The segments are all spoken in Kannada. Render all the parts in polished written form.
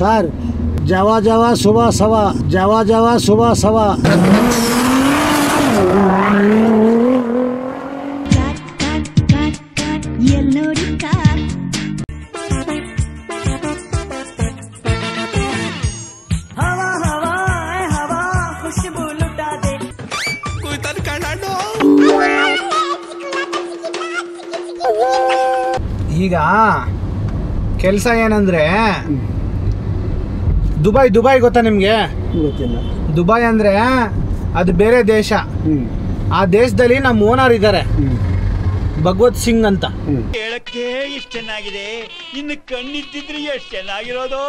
ಸರ್ ಜವ ಜವ ಶುಭ ಸವ ಜವ ಜವ ಶುಭ ಸವ. ಈಗ ಕೆಲಸ ಏನಂದ್ರೆ ದುಬೈ ಗೊತ್ತಾ ನಿಮ್ಗೆ? ಗೊತ್ತಿಲ್ಲ. ದುಬೈ ಅಂದ್ರೆ ಅದು ಬೇರೆ ದೇಶ. ಆ ದೇಶದಲ್ಲಿ ನಮ್ಮ ಓನರ್ ಇದ್ದಾರೆ, ಭಗವತ್ ಸಿಂಗ್ ಅಂತ. ಹೇಳಕ್ಕೆ ಇಷ್ಟ ಚೆನ್ನಾಗಿದೆ, ಇನ್ನು ಕಣ್ಣಿದ್ದಿದ್ರೆ ಎಷ್ಟು ಚೆನ್ನಾಗಿರೋದು.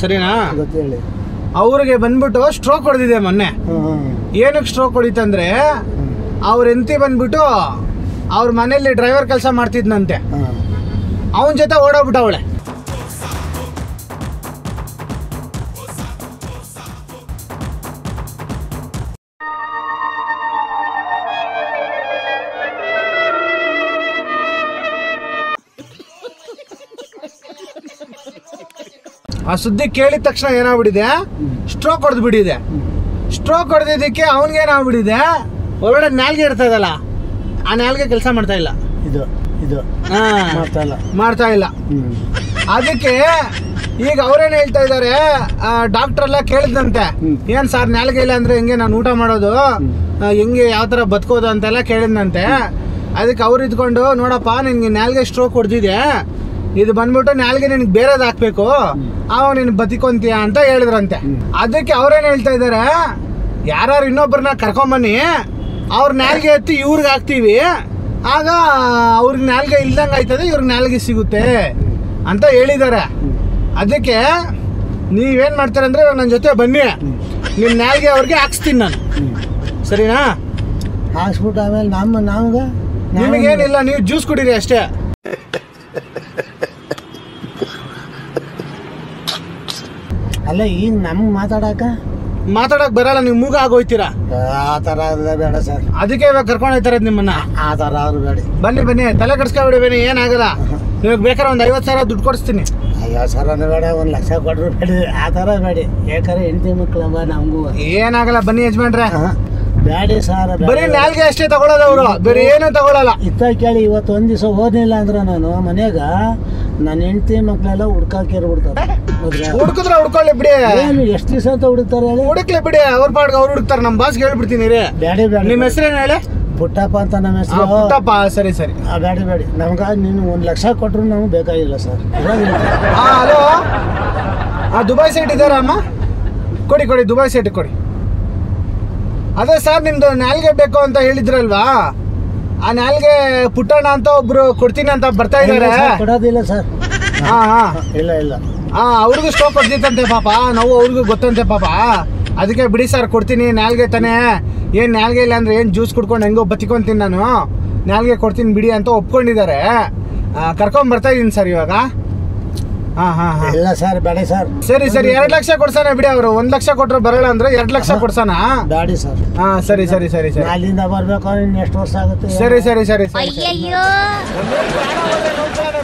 ಸರಿನಾ? ಗೊತ್ತೇಳಿ. ಅವ್ರಿಗೆ ಬಂದ್ಬಿಟ್ಟು ಸ್ಟ್ರೋಕ್ ಹೊಡೆದಿದೆ ಮೊನ್ನೆ. ಏನಕ್ಕೆ ಸ್ಟ್ರೋಕ್ ಹೊಡಿತಂದ್ರೆ ಅವ್ರ ಹೆಂಡತಿ ಬಂದ್ಬಿಟ್ಟು ಅವ್ರ ಮನೇಲಿ ಡ್ರೈವರ್ ಕೆಲಸ ಮಾಡ್ತಿದ್ನಂತೆ, ಅವನ ಜೊತೆ ಓಡೋಗ್ಬಿಟ್ಟವಳೆ. ಆ ಸುದ್ದಿ ಕೇಳಿದ ತಕ್ಷಣ ಏನಾಗ್ಬಿಟ್ಟಿದೆ, ಸ್ಟ್ರೋಕ್ ಹೊಡೆದು ಬಿಟ್ಟಿದೆ. ಸ್ಟ್ರೋಕ್ ಹೊಡೆದಿದ್ದಕ್ಕೆ ಅವನಿಗೇನಾಗ್ಬಿಟ್ಟಿದೆ, ಒಳಗಡೆ ನಾಲ್ಗೆ ಇರ್ತದಲ್ಲ, ಆ ನಾಲ್ಗೆ ಕೆಲಸ ಮಾಡ್ತಾ ಇಲ್ಲ. ಇದು ಮಾಡ್ತಾ ಇಲ್ಲ. ಅದಕ್ಕೆ ಈಗ ಅವ್ರೇನ್ ಹೇಳ್ತಾ ಇದಾರೆ, ಡಾಕ್ಟರ್ ಎಲ್ಲ ಕೇಳಿದಂತೆ, ಏನ್ ಸರ್ ನಾಲ್ಗೆ ಇಲ್ಲ ಅಂದ್ರೆ ಹೆಂಗೆ ನಾನು ಊಟ ಮಾಡೋದು, ಹೆಂಗೆ ಯಾವ ತರ ಬದುಕೋದು ಅಂತೆಲ್ಲ ಕೇಳಿದಂತೆ. ಅದಕ್ಕೆ ಅವ್ರು ಇದ್ಕೊಂಡು, ನೋಡಪ್ಪ ನಿನ್ಗೆ ನಾಲ್ಗೆ ಸ್ಟ್ರೋಕ್ ಹೊಡೆದಿದೆ, ಇದು ಬಂದ್ಬಿಟ್ಟು ನಾಲ್ಗೆ ನಿನ್ಗೆ ಬೇರೆದ್ ಹಾಕ್ಬೇಕು, ಅವ ನೀನ್ ಬದುಕೊಂತೀಯ ಅಂತ ಹೇಳಿದ್ರಂತೆ. ಅದಕ್ಕೆ ಅವ್ರೇನ್ ಹೇಳ್ತಾ ಇದಾರೆ, ಯಾರು ಇನ್ನೊಬ್ಬರನ್ನ ಕರ್ಕೊಂಬನ್ನಿ, ಅವ್ರ ನಾಲ್ಗೆ ಎತ್ತಿ ಇವ್ರಿಗೆ ಹಾಕ್ತಿವಿ, ಆಗ ಅವ್ರಿಗೆ ನಾಲ್ಗೆ ಇಲ್ದಂಗೆ ಆಯ್ತದೆ, ಇವ್ರಿಗೆ ನಾಲ್ಗೆ ಸಿಗುತ್ತೆ ಅಂತ ಹೇಳಿದ್ದಾರೆ. ಅದಕ್ಕೆ ನೀವೇನ್ ಮಾಡ್ತಾರೆ ಅಂದ್ರೆ, ಇವಾಗ ನನ್ನ ಜೊತೆ ಬನ್ನಿ, ನಿಮ್ ನಾಲ್ಗೆ ಅವ್ರಿಗೆ ಹಾಕ್ಸ್ತೀನಿ ನಾನು, ಸರಿನಾ? ಹಾಕ್ಸ್ಬಿಟ್ಟು ಆಮೇಲೆ ನಮ್ಗೆ ನಿಮಗೇನಿಲ್ಲ, ನೀವು ಜ್ಯೂಸ್ ಕುಡೀರಿ ಅಷ್ಟೇ. ಅಲ್ಲ ಈಗ ನಮ್ಗೆ ಮಾತಾಡಕ್ ಬರಲ್ಲ, ನೀವು ಮೂಗ ಆಗೋಯ್ತೀರಾ. ಆ ಥರ ಬೇಡ ಸರ್. ಅದಕ್ಕೆ ಇವಾಗ ಕರ್ಕೊಂಡು ಹೋಗ್ತಾರೆ ನಿಮ್ಮನ್ನ. ಆ ಥರ ಆದ್ರೂ ಬೇಡ. ಬನ್ನಿ ತಲೆ ಕೆಡಿಸ್ಕೊಬೇಡಿ, ಬನ್ನಿ, ಏನಾಗಲ್ಲ. ನಿಮಗೆ ಬೇಕಾದ್ರೆ ಒಂದು 50,000 ದುಡ್ಡು ಕೊಡಿಸ್ತೀನಿ. 50,000 ಬೇಡ, 1 ಲಕ್ಷ ಕೊಟ್ಟರು ಬೇಡ, ಆ ಥರ ಬೇಡ. ಯಾಕಂದ್ರೆ ಹೆಂಡತಿ ಮಕ್ಕಳಮ್ಮ ನಮಗೂ ಏನಾಗಲ್ಲ. ಬನ್ನಿ ಯಜಮಾನ್ರೆ, ಬೇಡಿ ಸರ್. ಬರೀ ನಾಲ್ಗೆ ಅಷ್ಟೇ ತಗೊಳ್ಳೋದು ಅವರು, ಬೇರೆ ಏನು ತಗೊಳ್ಳಲ್ಲ. ಇತ್ತ ಕೇಳಿ, ಇವತ್ತು ಒಂದ್ ದಿವಸ ಓದ್ನಿಲ್ಲ ಅಂದ್ರೆ ನಾನು ಮನೆಯಾಗ ನನ್ನ ಹೆಂಡತಿ ಮಕ್ಕಳೆಲ್ಲ ಹುಡ್ಕಾಕಿರ್ಬಿಡ್ತಾರೆ. ಹುಡುಕಿದ್ರೆ ಹುಡ್ಕೊಳ್ಳಿ ಬಿಡಿ. ಎಷ್ಟು ದಿವಸ ಅಂತ ಹುಡುಕ್ತಾರೆ ಹೇಳಿ? ಹುಡುಕ್ಲಿ ಬಿಡಿ, ಅವ್ರ ಪಾಡ್ಗೆ ಅವ್ರು ಹುಡುಕ್ತಾರೆ. ನಮ್ಮ ಬಾಸ್ಗೆ ಹೇಳ್ಬಿಡ್ತೀನಿ ರೀ. ಬೇಡಿ. ನಿಮ್ಮ ಹೆಸರೇನು ಹೇಳಿ? ಪುಟ್ಟಪ್ಪ ಅಂತ ನಮ್ಮ ಹೆಸರು. ಪುಟ್ಟಪ್ಪ, ಸರಿ. ಬೇಡಿ ನಮ್ಗೆ ನೀನು 1 ಲಕ್ಷ ಕೊಟ್ಟರು ನಮ್ಗೆ ಬೇಕಾಗಿಲ್ಲ ಸರ್. ಹಲೋ, ದುಬೈ ಸೈಟ್ ಇದ್ದಾರಾ ಅಮ್ಮ? ಕೊಡಿ ದುಬೈ ಸೈಟ್ ಕೊಡಿ. ಅದೇ ಸರ್, ನಿಮ್ದು ನಾಲ್ಗೆ ಬೇಕು ಅಂತ ಹೇಳಿದ್ರಲ್ವಾ, ಆ ನಾಲ್ಗೆ ಪುಟ್ಟಣ್ಣ ಅಂತ ಒಬ್ರು ಕೊಡ್ತೀನಿ ಅಂತ ಬರ್ತಾ ಇದಾರೆ. ಕೊಡೋದಿಲ್ಲ ಸರ್. ಇಲ್ಲ ಅವ್ರಿಗೂ ಸ್ಟೋಕ್ ಹೊಡ್ದಿತ್ತಂತೆ ಪಾಪ, ನಾವು ಅವ್ರಿಗೂ ಗೊತ್ತಂತೆ ಪಾಪ. ಅದಕ್ಕೆ ಬಿಡಿ ಸರ್, ಕೊಡ್ತೀನಿ. ನಾಲ್ಗೆ ತಾನೆ, ಏನ್ ನಾಲ್ಗೆ ಇಲ್ಲ ಅಂದ್ರೆ ಏನ್ ಜ್ಯೂಸ್ ಕುಡ್ಕೊಂಡು ಹೆಂಗೋ ಬತಿಕೊಂತೀನಿ ನಾನು, ನಾಲ್ಗೆ ಕೊಡ್ತೀನಿ ಬಿಡಿ ಅಂತ ಒಪ್ಕೊಂಡಿದ್ದಾರೆ. ಕರ್ಕೊಂಡ್ ಬರ್ತಾ ಇದೀನಿ ಸರ್ ಇವಾಗ. ಇಲ್ಲ ಸರ್, ಬೇಡ ಸರ್. ಸರಿ 2 ಲಕ್ಷ ಕೊಡ್ಸಾನೆ ಬಿಡಿ. ಅವರು 1 ಲಕ್ಷ ಕೊಟ್ರೆ ಬರಲ್ಲ ಅಂದ್ರೆ 2 ಲಕ್ಷ ಕೊಡ್ಸಾನ. ಬೇಡಿ ಸರ್. ಸರಿ. ಅಲ್ಲಿಂದ ಬರ್ಬೇಕು, ಇನ್ನು ಎಷ್ಟು ವರ್ಷ ಆಗುತ್ತೆ? ಸರಿ.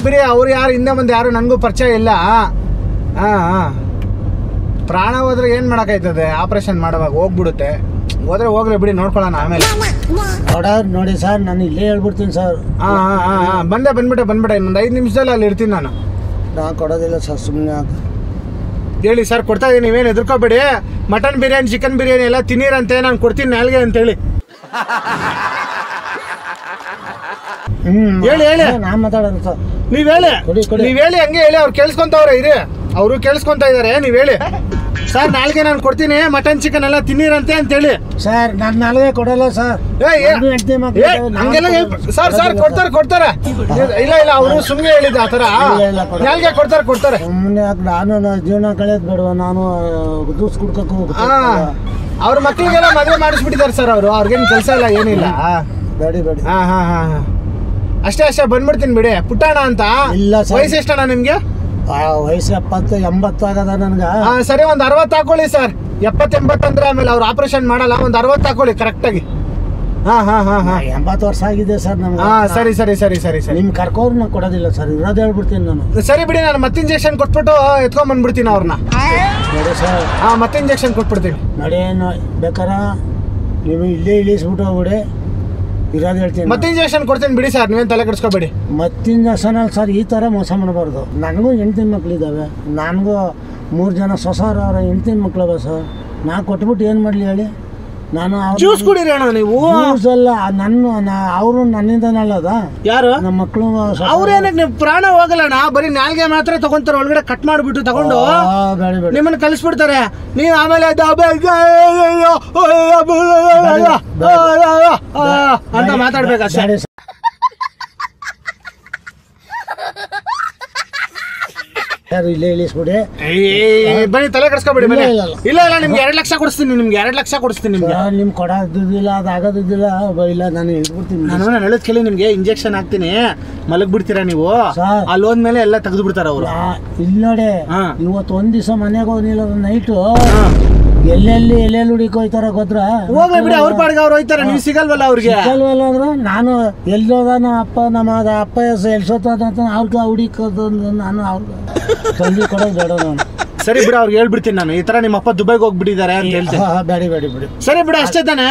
ಬಿಡಿ, ಅವ್ರು ಯಾರು ಹಿಂದೆ ಮುಂದೆ ಯಾರು ನನಗೂ ಪರಿಚಯ ಇಲ್ಲ. ಪ್ರಾಣ ಹೋದ್ರೆ ಏನ್ ಮಾಡಕ್ಕಾಯ್ತದೆ? ಆಪರೇಷನ್ ಮಾಡುವಾಗ ಹೋಗ್ಬಿಡುತ್ತೆ. ಹೋಗ್ಲಿ ಬಿಡಿ, ನೋಡ್ಕೊಳ್ಳೋಣ ಆಮೇಲೆ. ನೋಡಿ ಸರ್, ನಾನು ಇಲ್ಲೇ ಹೇಳ್ಬಿಡ್ತೀನಿ ಸರ್. ಬಂದ್ಬಿಟ್ಟೆ. ಇನ್ನೊಂದು 5 ನಿಮಿಷದಲ್ಲಿ ಅಲ್ಲಿ ಇರ್ತೀನಿ ನಾನು. ಕೊಡೋದಿಲ್ಲ ಸರ್, ಸುಮ್ಮನೆ ಹೇಳಿ ಸರ್, ಕೊಡ್ತಾ ಇದೀನಿ, ನೀವೇನು ಎದುರ್ಕೋಬೇಡಿ. ಮಟನ್ ಬಿರಿಯಾನಿ, ಚಿಕನ್ ಬಿರಿಯಾನಿ ಎಲ್ಲ ತಿನ್ನೀರಂತೆ, ನಾನು ಕೊಡ್ತೀನಿ ನಾಲ್ಗೆ ಅಂತೇಳಿ. ಹೇಳಿ. ನಾನು ಮಾತಾಡೋದು ಸರ್. ನೀವ್ ಹೇಳಿ ಹಂಗೆ ಹೇಳಿ. ಅವ್ರು ಕೇಳಿಸ್ಕೊಂತವ್ರೆ ಇರಿ, ಅವರು ಕೇಳಿಸ್ಕೊಂತ ಇದಾರೆ. ನೀವ್ ಹೇಳಿ ಸರ್, ನಾಲ್ಗೆ ನಾನು ಕೊಡ್ತೀನಿ, ಮಟನ್ ಚಿಕನ್ ಎಲ್ಲ ತಿನ್ನೀರಂತೆ ಅಂತೇಳಿ. ಸರ್, ನಾನು ನಾಲ್ಗೆ ಕೊಡಲ್ಲ ಸರ್. ಹಂಗೆಲ್ಲ ಸರ್ ಕೊಡ್ತಾರೆ. ಇಲ್ಲ ಅವರು ಸುಮ್ಮನೆ ಹೇಳಿದ ಆತರ. ನಾಲ್ಗೆ ಕೊಡ್ತಾರೆ. ಸುಮ್ಮನೆ ನಾನು ಜೀವನ ಕಳೆಯೋದು ಬೇಡವಾ? ನಾನು ಜ್ಯೂಸ್ ಕುಡ್ಕಕ್ಕೆ ಹೋಗ್ತೀನಿ. ಅವ್ರ ಮಕ್ಳಿಗೆಲ್ಲ ಮದುವೆ ಮಾಡಿಸ್ಬಿಟ್ಟಿದ್ದಾರೆ ಸರ್ ಅವರು. ಅವ್ರಿಗೇನು ಕೆಲಸ ಇಲ್ಲ, ಏನಿಲ್ಲ. ಬೇಡಿ. ಅಷ್ಟೇ ಬಂದ್ಬಿಡ್ತೀನಿ ಬಿಡಿ. ಪುಟ್ಟಣ್ಣ ಅಂತ. ಇಲ್ಲ ಸರ್. ವಯಸ್ಸು ಎಷ್ಟಣ್ಣ ನಿಮ್ಗೆ? ವಯಸ್ಸು 70-80 ಆಗದ ನನ್ಗೆ. ಸರಿ, ಒಂದು 60 ಹಾಕೊಳ್ಳಿ ಸರ್. 70-80 ಅಂದ್ರೆ ಆಮೇಲೆ ಅವ್ರು ಆಪರೇಷನ್ ಮಾಡಲ್ಲ. ಒಂದು 60 ಹಾಕೊಳ್ಳಿ ಕರೆಕ್ಟಾಗಿ. ಹಾ ಹಾ ಹಾ ಹಾ 80 ವರ್ಷ ಆಗಿದೆ ಸರ್ ನಮ್ಗೆ. ಹಾ ಸರಿ ಸರಿ ಸರಿ ಸರಿ ಸರಿ ನಿಮ್ ಕರ್ಕೋರು ನಾ ಕೊಡೋದಿಲ್ಲ ಸರ್, ಇರೋದು ಹೇಳ್ಬಿಡ್ತೀನಿ ನಾನು. ಸರಿ ಬಿಡಿ, ನಾನು ಮತ್ತೆ ಇಂಜೆಕ್ಷನ್ ಕೊಟ್ಬಿಟ್ಟು ಎತ್ಕೊಂಡ್ ಬಂದ್ಬಿಡ್ತೀನಿ ಅವ್ರನ್ನ. ನೋಡಿ ಸರ್, ಹಾ ಮತ್ತೆ ಇಂಜೆಕ್ಷನ್ ಕೊಟ್ಬಿಡ್ತೀನಿ. ನೋಡಿ ಬೇಕಾರ ನೀವು ಇಲ್ಲೇ ಇಳಿಸ್ಬಿಟ್ಟು ಹೋಗ್ಬಿಡಿ, ಇರೋದು ಹೇಳ್ತೀನಿ. ಮತ್ತೆ ಇಂಜೆಕ್ಷನ್ ಕೊಡ್ತೀನಿ ಬಿಡಿ ಸರ್, ನೀವೇನು ತಲೆ ಕೆಡಿಸ್ಕೋಬೇಡಿ. ಮತ್ತಿನ ಸನಲ್ಲಿ ಸರ್ ಈ ಥರ ಮೋಸ ಮಾಡಬಾರ್ದು. ನನಗೂ ಹೆಂಡ್ತಿನ ಮಕ್ಳಿದ್ದಾವೆ, ನನಗೂ 3 ಜನ ಸೊಸಾರ ಅವರ ಹೆಂಡ್ತಿನ ಮಕ್ಳವ ಸರ್. ನಾ ಕೊಟ್ಬಿಟ್ಟು ಏನು ಮಾಡಲಿ ಹೇಳಿ? ನಾನು ಜ್ಯೂಸ್ ಕುಡೀರಿ ಅಣ್ಣ ನೀವು. ಜ್ಯೂಸ್ ಅಲ್ಲ, ಅವರು ನನ್ನಿಂದನಲ್ಲದ ಯಾರು ನಮ್ಮ ಮಕ್ಕಳು. ಅವ್ರೇನಕ್ಕೆ ನೀವು ಪ್ರಾಣ ಹೋಗಲ್ಲಣ್ಣ, ಬರೀ ನಾಲ್ಗೆ ಮಾತ್ರ ತಗೊಂತಾರೆ, ಒಳಗಡೆ ಕಟ್ ಮಾಡಿಬಿಟ್ಟು ತಗೊಂಡು ನಿಮ್ಮನ್ನ ಕಳಿಸ್ಬಿಡ್ತಾರೆ. ನೀವು ಆಮೇಲೆ ಅಂತ ಮಾತಾಡ್ಬೇಕಷ್ಟೇ. ಇಲ್ಲೇ ಇಳಿಸ್ಬಿಡಿ, ಬನ್ನಿ ತಲೆ ಕೆಡಿಸ್ಕೊಬೇಡಿ. ಇಲ್ಲ ಇಲ್ಲ, ನಿಮ್ಗೆ 2 ಲಕ್ಷ ಕೊಡಿಸ್ತೀನಿ, ನಿಮ್ಗೆ 2 ಲಕ್ಷ ಕೊಡಿಸ್ತೀನಿ. ನಿಮ್ಗೆ ನಿಮ್ ಕೊಡೋದಿಲ್ಲ, ಅದು ಆಗೋದಿಲ್ಲ. ಇಲ್ಲ, ನಾನು ಹೇಳ್ಬಿಡ್ತೀನಿ. ನಾನು ಹೇಳೋದ್ ಕೇಳಿ, ನಿಮ್ಗೆ ಇಂಜೆಕ್ಷನ್ ಹಾಕ್ತೀನಿ, ಮಲಗ್ ಬಿಡ್ತೀರಾ ನೀವು. ಅಲ್ಲಿ ಹೋದ್ಮೇಲೆ ಎಲ್ಲ ತೆಗೆದು ಬಿಡ್ತಾರ ಅವ್ರು. ಇಲ್ಲಿ ನೋಡಿ, ಇವತ್ತು ಒಂದ್ ದಿವಸ ಮನೆಗೆ ಹೋಗಿಲ್ಲ, ನೈಟು ಎಲ್ಲೆಲ್ಲಿ ಹುಡುಕೋಯ್ತಾರ ಗೊತ್ತರ. ಹೋಗ್ಲಿ ಬಿಡಿ, ಅವ್ರ ಪಾಡಿಗೆ ಅವ್ರು ಹೋಯ್ತಾರೆ, ನೀವು ಸಿಗಲ್ವಲ್ಲ ಅವ್ರಿಗೆ. ಸಿಗಲ್ವಲ್ಲ ಅಂದ್ರೆ ನಾನು ಎಲ್ಲೋದ ಅಪ್ಪ ನಮ್ಮ ಅಪ್ಪ ಎಲ್ಸೋತ ಅವ್ರಿಗೆ ಹುಡುಕೋದು, ನಾನು ಅವ್ರಿಗೆ ತಂದು ಕೊಡೋದು ಬೇಡ ನಾನು. ಸರಿ ಬಿಡು, ಅವ್ರಿಗೆ ಹೇಳ್ಬಿಡ್ತೀನಿ ನಾನು, ಈ ತರ ನಿಮ್ಮ ಅಪ್ಪ ದುಬೈಗೆ ಹೋಗ್ಬಿಟ್ಟಿದ್ದಾರೆ ಅಂತ ಹೇಳ್ತೀನಿ. ಬಿಡಿ. ಸರಿ ಬಿಡು, ಅಷ್ಟೇ ತಾನೆ.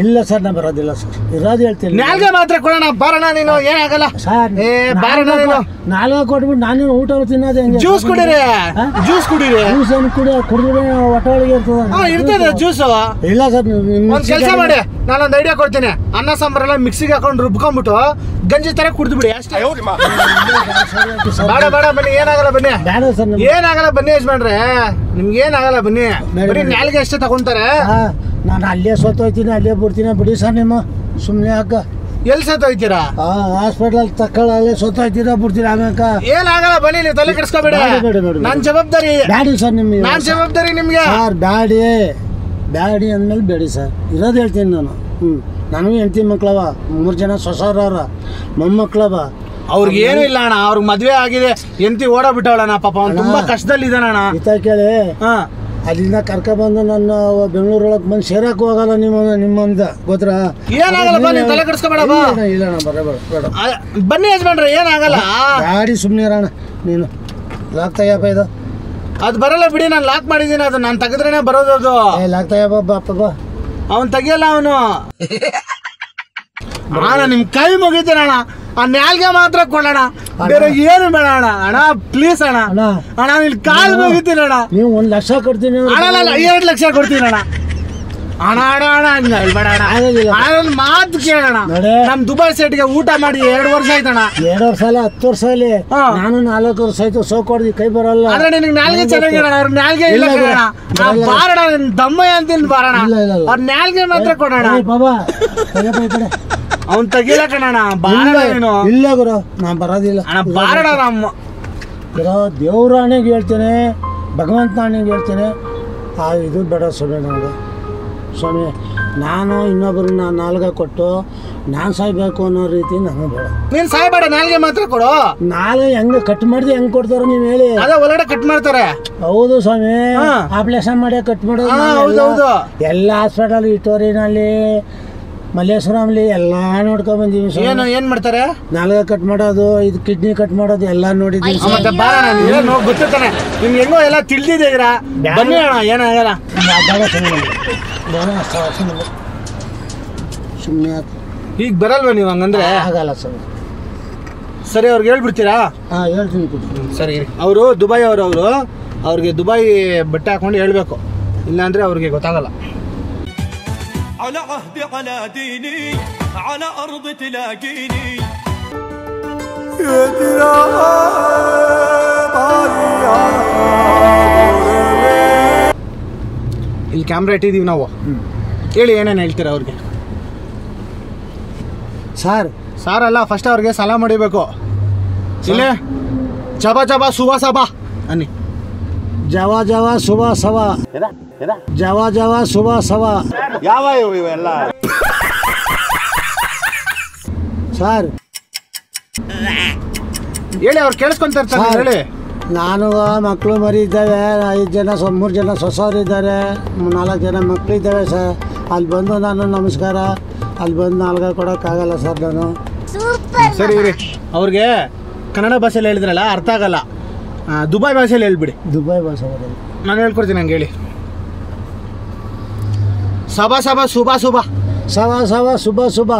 ಇಲ್ಲ ಸರ್, ನಾ ಬರೋದಿಲ್ಲ ಸರ್, ಇರೋದು ಹೇಳ್ತೀನಿ. ನಾಲ್ಗೆ ಮಾತ್ರ ಕೊಡೋಣ, ಬಾರೋಣ. ನೀನು ಏನಾಗಲ್ಲ ಸರ್, ನಾಲ್ಗೆ ಕೊಟ್ಬಿಟ್ಟು ನಾನು ಊಟ ತಿನ್ನೋದು ಹೆಂಗೆ? ಜ್ಯೂಸ್ ಕುಡೀರಿ, ಜ್ಯೂಸ್ ಕುಡೀರಿ. ಜ್ಯೂಸ್ ಏನು ಕುಡಿದ್ರೆ ಹೊಟ್ಟೆೊಳಗೆ ಇರ್ತದೆ ಜ್ಯೂಸು. ಇಲ್ಲ ಸರ್, ಒಂದ್ ಕೆಲಸ ಮಾಡಿ, ನಾನೊಂದು ಐಡಿಯಾ ಕೊಡ್ತೀನಿ. ಅನ್ನ ಸಾಂಬಾರೆಲ್ಲ ಮಿಕ್ಸಿಗೆ ಹಾಕೊಂಡು ರುಬ್ಕೊಂಡ್ಬಿಟ್ಟು ಗಂಜಿ ತರ ಕುಡಿದು ಬಿಡಿ ಅಷ್ಟೇ. ಬೇಡ ಬೇಡ, ಬನ್ನಿ, ಏನಾಗಲ್ಲ ಬನ್ನಿ. ಬೇಡ ಸರ್, ಏನಾಗಲ್ಲ ಬನ್ನಿ ಯಜಮಾನ್ರೆ, ನಿಮ್ಗೆ ಏನಾಗಲ್ಲ ಬನ್ನಿ. ಬರೀ ನಾಲ್ಗೆ ಅಷ್ಟೇ ತಗೊಂತಾರೆ. ನಾನು ಅಲ್ಲೇ ಸೋತೋಯ್ತೀನಿ, ಅಲ್ಲೇ ಬಿಡ್ತೀನಿ. ಬಿಡಿ ಸರ್, ನಿಮ್ಮ ಸುಮ್ಮನೆ ಹಾಕ. ಎಲ್ಲಿ ಸತ್ತೋಯ್ತೀರಾ? ಹಾಸ್ಪಿಟಲ್ ತಕೊಳ್ಳಿ, ಸೋತೋಯ್ತೀರಾ, ಬಿಡ್ತೀರಾ. ಆಮ್ಯಾಕ ಏನಾಗಲ್ಲ ಬನ್ನಿ, ನೀವು ತಲೆ ಕೆಡಿಸ್ಕೋಬೇಡಿ. ನಾನ್ ಜವಾಬ್ದಾರಿ. ಬ್ಯಾಡಿ ಸರ್ ನಿಮ್ಗೆ, ನಾನ್ ಜವಾಬ್ದಾರಿ ನಿಮ್ಗೆ. ಸರ್ ಬ್ಯಾಡಿ ಅಂದ್ಮೇಲೆ ಬೇಡಿ ಸರ್, ಇರೋದು ಹೇಳ್ತೀನಿ ನಾನು. ನನಗೂ ಹೆಂಡತಿ ಮಕ್ಳವ, 3 ಜನ ಸೊಸರವ್ರ, ಮೊಮ್ಮಕ್ಳವ. ಅವ್ರಿಗೆ ಏನು ಇಲ್ಲ ಅಣ್ಣ, ಅವ್ರಿಗೆ ಮದ್ವೆ ಆಗಿದೆ, ಎಂತಿ ಓಡಾಬಿಟ್ಟವಳಣ್ಣ. ಪಾಪ ಅವ್ನು ತುಂಬಾ ಕಷ್ಟದಲ್ಲಿ ಇದ್ದಾನಣ್ಣ. ಈತ ಕೇಳಿ, ಅಲ್ಲಿಂದ ಕರ್ಕೊಬಂದು ನನ್ನ ಬೆಂಗಳೂರೊಳಗೆ ಬಂದು ಸೇರಕ್ ಹೋಗಲ್ಲ ನಿಮ್ಮಂದ ಗೊತ್ತರ. ಏನಾಗಲ್ಲ ಬನ್ನಿ, ತಲೆ ಕೆಡಿಸ್ಕೋಬೇಡ. ಇಲ್ಲ ಬೇಡ ಬನ್ನಿ ಯಜಮಾನ್ರೆ, ಏನಾಗಲ್ಲ. ಗಾಡಿ ಸುಮ್ಮನೆ ಇರೋಣ. ನೀನು ಲಾಕ್ ತೆಗಿಯಪ್ಪ, ಇದು ಅದು ಬರಲ್ಲ ಬಿಡಿ, ನಾನು ಲಾಕ್ ಮಾಡಿದ್ದೀನಿ. ಅದು ನಾನು ತೆಗೆದ್ರೇನೆ ಬರೋದು. ಅದು ಲಾಕ್ ತೆಗಿಯಪ್ಪ. ಅವನು ತೆಗಿಯಲ್ಲ. ಅವನು ಅಣ್ಣ, ನಿಮ್ ಕೈ ಮುಗಿತೀನಣ್ಣ, ಆ ನಾಲ್ಗೆ ಮಾತ್ರ ಕೊಡೋಣ, ಬೇರೆ ಏನು ಬೇಡ ಅಣ್ಣ. ಅಣ್ಣ ಪ್ಲೀಸ್ ಅಣ್ಣ, ಅಣ್ಣ ನಿನ್ ಕಾಲ್ ಮುಗಿತೀನಿ ಅಣ್ಣ. ನೀವು 1 ಲಕ್ಷ ಕೊಡ್ತೀನಿ ಅಣ್ಣ, ನಾನು 2 ಲಕ್ಷ ಕೊಡ್ತೀನಿ ಅಣ್ಣ. ಅಣ್ಣ ಹೇಳ್ಬೇಡ ಅಣ್ಣ, ನನ್ನ ಮಾತು ಕೇಳೋಣ. ನಮ್ ದುಬೈ ಸೈಟ್ಗೆ ಊಟ ಮಾಡಿ 2 ವರ್ಷ ಆಯ್ತಣ್ಣ. 2 ವರ್ಷ ಅಲ್ಲ, 10 ವರ್ಷ ಅಲ್ಲಿ. ನಾನು 4 ವರ್ಷ ಆಯ್ತು ಸೋ ಕೊಡ್ದಿ, ಕೈ ಬರಲ್ಲ. ಆದ್ರೆ ನಿನಗೆ ನಾಲ್ಗೆ ಚೆನ್ನಾಗಿರೋಣ, ಅವ್ರ ನಾಲ್ಗೆ ಇಲ್ಲ ಬಾರಣ, ದಮ್ಮಯ್ಯ ಅಂತೀನಿ ಬಾರಣ. ಅವ್ರ ನಾಲ್ಗೆ ಮಾತ್ರ ಕೊಡೋಣ. ಬಾಬಾ ಕಡೆ ಅವ್ನ್ ತೆಗಿಲ್ಲ ಕಣಣ್ಣ, ಬಾರಣ. ನೀನು ಇಲ್ಲ ಗುರು, ನಾನ್ ಬರೋದಿಲ್ಲ ಅಣ್ಣ, ಬಾರಣ. ನಮ್ಮ ದೇವ್ರ ಹಣೆಗೆ ಹೇಳ್ತೇನೆ, ಭಗವಂತ ಹಣೆಗೆ ಹೇಳ್ತೇನೆ, ಇದು ಬೇಡ ಸ್ವಾಮಿ. ನನಗೆ ಸ್ವಾಮಿ, ನಾನು ಇನ್ನೊಬ್ಬರನ್ನ ನಾಲ್ಗೆ ಕೊಟ್ಟು ನಾನು ಸಾಯ್ಬೇಕು ಅನ್ನೋ ರೀತಿ ನನಗೆ ಬೇಡ. ನೀನ್ ಸಾಯ್ಬೇಡ, ನಾಲ್ಗೆ ಮಾತ್ರ ಕೊಡು. ನಾಲ್ಗೆ ಹೆಂಗೆ ಕಟ್ ಮಾಡಿದ್ರೆ ಹೆಂಗ್ ಕೊಡ್ತಾರ ನೀವು ಹೇಳಿ? ಅದೇ ಒಳಗಡೆ ಕಟ್ ಮಾಡ್ತಾರೆ. ಹೌದು ಸ್ವಾಮಿ, ಆಪರೇಷನ್ ಮಾಡಿ ಕಟ್ ಮಾಡೋದು. ಎಲ್ಲ ಹಾಸ್ಪಿಟಲ್, ಇಟೋರಿನಲ್ಲಿ, ಮಲ್ಲೇಶ್ವರಮಲ್ಲಿ ಎಲ್ಲ ನೋಡ್ಕೊಂಡ್ ಬಂದೀವಿ. ಏನ್ ಮಾಡ್ತಾರೆ? ನಾಲ್ಗೆ ಕಟ್ ಮಾಡೋದು, ಇದು ಕಿಡ್ನಿ ಕಟ್ ಮಾಡೋದು ಎಲ್ಲ ನೋಡಿದ್ದೀವಿ. ಗೊತ್ತಾನೆ ನಿಮ್ಗೆ, ಹೆಂಗೋ ಎಲ್ಲ ತಿಳಿದಿದ್ದೀರಾ. ಬನ್ನಿ ಅಣ್ಣ, ಏನಾಗಲ್ಲ. ಸುಮ್ಮನೆ ಈಗ ಬರಲ್ವಾ ನೀವು? ಹಂಗಂದ್ರೆ ಆಗಲ್ಲ ಸರ್. ಸರಿ, ಅವ್ರಿಗೆ ಹೇಳ್ಬಿಡ್ತೀರಾ? ಹೇಳ್ತೀನಿ. ಸರಿ, ಅವರು ದುಬೈ ಅವ್ರಿಗೆ ದುಬೈ ಬಟ್ಟೆ ಹಾಕೊಂಡು ಹೇಳ್ಬೇಕು, ಇಲ್ಲಾಂದ್ರೆ ಅವ್ರಿಗೆ ಗೊತ್ತಾಗಲ್ಲ. على عهدي على ديني على أرض تلاقيني ಇಲ್ಲಿ ಕ್ಯಾಮ್ರಾ ಇಟ್ಟಿದ್ದೀವಿ ನಾವು. ಹೇಳಿ, ಏನೇನು ಹೇಳ್ತೀರಾ ಅವ್ರಿಗೆ? ಸಾರ್ ಅಲ್ಲ, ಫಸ್ಟ್ ಅವ್ರಿಗೆ ಸಲಾ ಮಾಡಿಬೇಕು. ಇಲ್ಲೇ ಜಬಾ ಜಬಾ ಸುಬಾ ಸಬಾ ಅನ್ನಿ. ಜವಾ ಜವಾ ಸುಬಾ ಸವಾ, ಜವಾ ಜವಾ ಸುಬಾ ಸವಾ. ಯಾವ ಇವೆಲ್ಲ ಸರ್ ಹೇಳಿ, ಅವ್ರು ಕೇಳಿಸ್ಕೊಂತ ಇರ್ತಾರೆ. ಹೇಳಿ. ನಾನು ಮಕ್ಕಳು ಮರಿ ಇದ್ದಾವೆ, 5 ಜನ 3 ಜನ ಸೊಸವರು ಇದ್ದಾರೆ, 4 ಜನ ಮಕ್ಕಳು ಇದ್ದಾವೆ ಸರ್. ಅಲ್ಲಿ ಬಂದು ನಾನು ನಮಸ್ಕಾರ, ಅಲ್ಲಿ ಬಂದು ನಾಲ್ಗ ಕೊಡೋಕ್ಕಾಗಲ್ಲ ಸರ್ ನಾನು. ಸರಿ ಇರಿ, ಅವ್ರಿಗೆ ಕನ್ನಡ ಭಾಷೆಯಲ್ಲಿ ಹೇಳಿದ್ರಲ್ಲ ಅರ್ಥ ಆಗಲ್ಲ, ದುಬೈ ಭಾಷೆಯಲ್ಲಿ ಹೇಳ್ಬಿಡಿ. ದುಬೈ ಭಾಷೆ ಬರೋದು. ನಾನು ಹೇಳ್ಕೊಡ್ತೀನಿ, ಹಂಗೆ ಹೇಳಿ. ಸಬಾ ಸಬಾ ಸುಬಾ ಸುಬಾ ಸವಾ ಸವಾ ಶುಭ ಶುಭ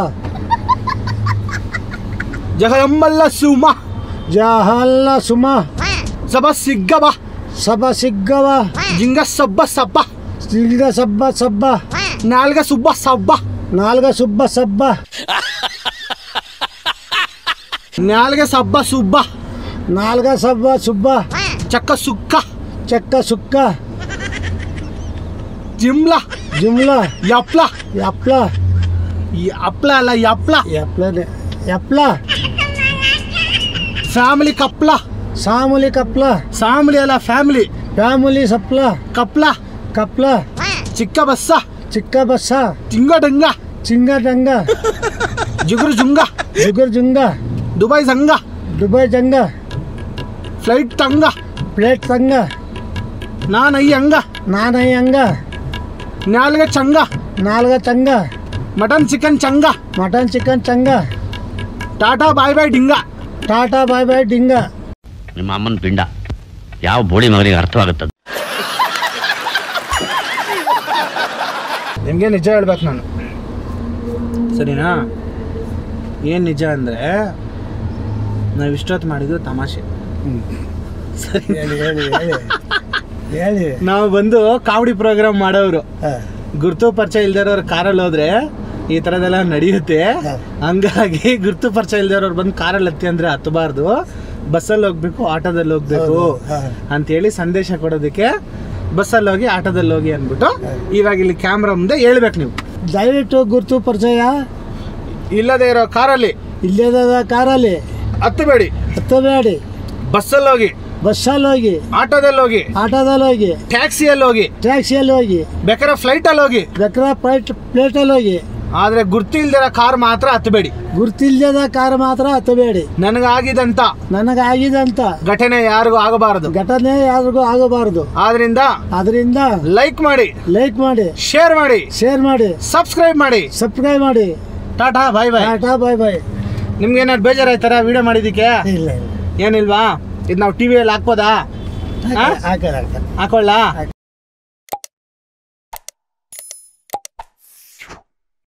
ಜಗದಂಬಲ್ಲ ಸುಮ ಜಹಲ್ಲ ಸುಮ ಸಬಾ ಸಿಗ್ಗಬ ಸಭ ಸಿಗ್ಗವ ಜಿಂಗ ಸಬ್ಬ ಸಬ್ಬ ಸಿಂಗ ಸಬ್ಬ ಸಬ್ಬ ನಾಲ್ಗ ಸುಬ್ಬ ಸಬ್ಬ ನಾಲ್ಗ ಸುಬ್ಬ ಸಬ್ಬ ನಾಲ್ಗೆ ಸಬ್ಬ ಸುಬ್ಬ ನಾಲ್ಗ ಸಬ್ಬ ಸುಬ್ಬ ಚಕ್ಕ ಸುಕ್ಕ ಚಕ್ಕ ಸುಕ್ಕ ಜಿಮ್ಲ ಜುಮ್ಲ ಯಪ್ಲ ಯಪ್ಲ ಅಪ್ಲ ಅಲ್ಲ ಯಪ್ಲ ಯಪ್ಲನೆ ಯಪ್ಲ ಫ್ಯಾಮಿಲಿ ಕಪ್ಲ ಸಾಮುಲಿ ಕಪ್ಲ ಸಾಮ್ಲಿ ಅಲ್ಲ ಫ್ಯಾಮಿಲಿ ಫ್ಯಾಮಿಲಿ ಸಪ್ಲ ಕಪ್ಲ ಕಪ್ಲ ಚಿಕ್ಕ ಬಸ್ಸ ಚಿಕ್ಕ ಬಸ್ಸ ಜಿಂಗ ಡಂಗ ಚಿಂಗ ಡಂಗ ಜಿಗುರು ಜುಂಗ ಜುಗುರ್ ಜುಂಗ ದುಬೈ ಸಂಗ ದುಬೈ ಜಂಗ ಫ್ಲೈಟ್ ತಂಗ ಪ್ಲೇಟ್ ತಂಗ ನಾನೈ ಅಂಗ ನಾನೈ ಅಂಗ ನಾಲ್ಗೆ ಚಂಗ ನಾಲ್ಗ ಚಂಗ ಮಟನ್ ಚಿಕನ್ ಚಂಗ ಮಟನ್ ಚಿಕನ್ ಚಂಗ ಟಾಟಾ ಬಾಯ್ ಬಾಯ್ ಡಿಂಗ ಟಾಟಾ ಬಾಯ್ ಬಾಯ್ ಡಿಂಗ. ನಿಮ್ಮ ಅಮ್ಮನ ಪಿಂಡ ಯಾವ ಬೋಳಿ ಮಗನಿಗೆ ಅರ್ಥವಾಗುತ್ತದೆ. ನಿಮಗೆ ನಿಜ ಹೇಳ್ಬೇಕು ನಾನು, ಸರಿನಾ? ಏನು ನಿಜ ಅಂದರೆ ನಾವು ಇಷ್ಟೊತ್ತು ಮಾಡಿದ್ದು ತಮಾಷೆ. ಸರಿ, ಹೇಳಿ ಹೇಳಿ ಹೇಳಿ ಹೇಳಿ. ನಾವು ಬಂದು ಕಾಮಿಡಿ ಪ್ರೋಗ್ರಾಮ್ ಮಾಡೋರು, ಹಾಂ ಗುರ್ತು ಪರಿಚಯ ಇಲ್ದಿರೋರು ಕಾರಲ್ಲಿ ಹೋದ್ರೆ ಈ ಥರದೆಲ್ಲ ನಡೆಯುತ್ತೆ. ಹಂಗಾಗಿ ಗುರ್ತು ಪರಿಚಯ ಇಲ್ದಿರೋರು ಬಂದು ಕಾರಲ್ಲಿ ಹತ್ತಿ ಅಂದರೆ ಹತ್ತಬಾರ್ದು, ಬಸ್ಸಲ್ಲಿ ಹೋಗ್ಬೇಕು, ಆಟೋದಲ್ಲಿ ಹೋಗ್ಬೇಕು ಅಂತೇಳಿ ಸಂದೇಶ ಕೊಡೋದಕ್ಕೆ ಬಸ್ಸಲ್ಲಿ ಹೋಗಿ ಆಟೋದಲ್ಲಿ ಹೋಗಿ ಅಂದ್ಬಿಟ್ಟು ಇವಾಗ ಇಲ್ಲಿ ಕ್ಯಾಮ್ರಾ ಮುಂದೆ ಹೇಳ್ಬೇಕು ನೀವು. ದಯವಿಟ್ಟು ಗುರ್ತು ಪರಿಚಯ ಇಲ್ಲದೆ ಇರೋ ಕಾರಲ್ಲಿ ಇಲ್ಲದ ಕಾರಲ್ಲಿ ಹತ್ತಬೇಡಿ, ಹತ್ತಬೇಡಿ. ಬಸ್ಸಲ್ಲಿ ಹೋಗಿ, ಬಸ್ಸಲ್ಲಿ ಹೋಗಿ, ಆಟೋದಲ್ಲಿ ಹೋಗಿ, ಆಟೋದಲ್ಲಿ ಹೋಗಿ, ಟ್ಯಾಕ್ಸಿಯಲ್ಲಿ ಹೋಗಿ, ಟ್ಯಾಕ್ಸಿಯಲ್ಲಿ ಹೋಗಿ, ಬೇಕಾದ್ರೆ ಫ್ಲೈಟಲ್ಲಿ ಹೋಗಿ, ಬೇಕಾದ್ರೆ ಪ್ಲೇಟಲ್ಲಿ ಹೋಗಿ. ಆದರೆ ಗುರ್ತು ಇಲ್ದಿರೋ ಕಾರ್ ಮಾತ್ರ ಹತ್ತಬೇಡಿ. ಗುರ್ತಿಲ್ದದ ಕಾರ್ ಮಾತ್ರ ಹತ್ತಬೇಡಿ. ನನಗಾಗಿದಂತ ನನಗಾಗಿದಂತ ಘಟನೆ ಯಾರಿಗೂ ಆಗಬಾರದು, ಘಟನೆ ಯಾರಿಗೂ ಆಗಬಾರದು. ಆದ್ರಿಂದ ಲೈಕ್ ಮಾಡಿ, ಲೈಕ್ ಮಾಡಿ, ಶೇರ್ ಮಾಡಿ, ಶೇರ್ ಮಾಡಿ, ಸಬ್ಸ್ಕ್ರೈಬ್ ಮಾಡಿ. ಸಬ್ಸ್ಕ್ರೈಬ್ ಮಾಡಿ. ಟಾಟಾ ಬಾಯ್ ಬಾಯ್. ಟಾಟಾ ಬಾಯ್ ಬಾಯ್. ನಿಮ್ಗೆ ಏನಾದ್ರು ಬೇಜಾರಾಯ್ತಾರ ವಿಡಿಯೋ ಮಾಡಿದ್ದಕ್ಕೆ? ಇಲ್ಲ ಇಲ್ಲ ಏನಿಲ್ವಾ? ಇದು ನಾವು ಟಿವಿಯಲ್ಲಿ ಹಾಕ್ಬೋದಾ? ಹಾಕಲ್ಲ ಹಾಕೊಳ್ಳ?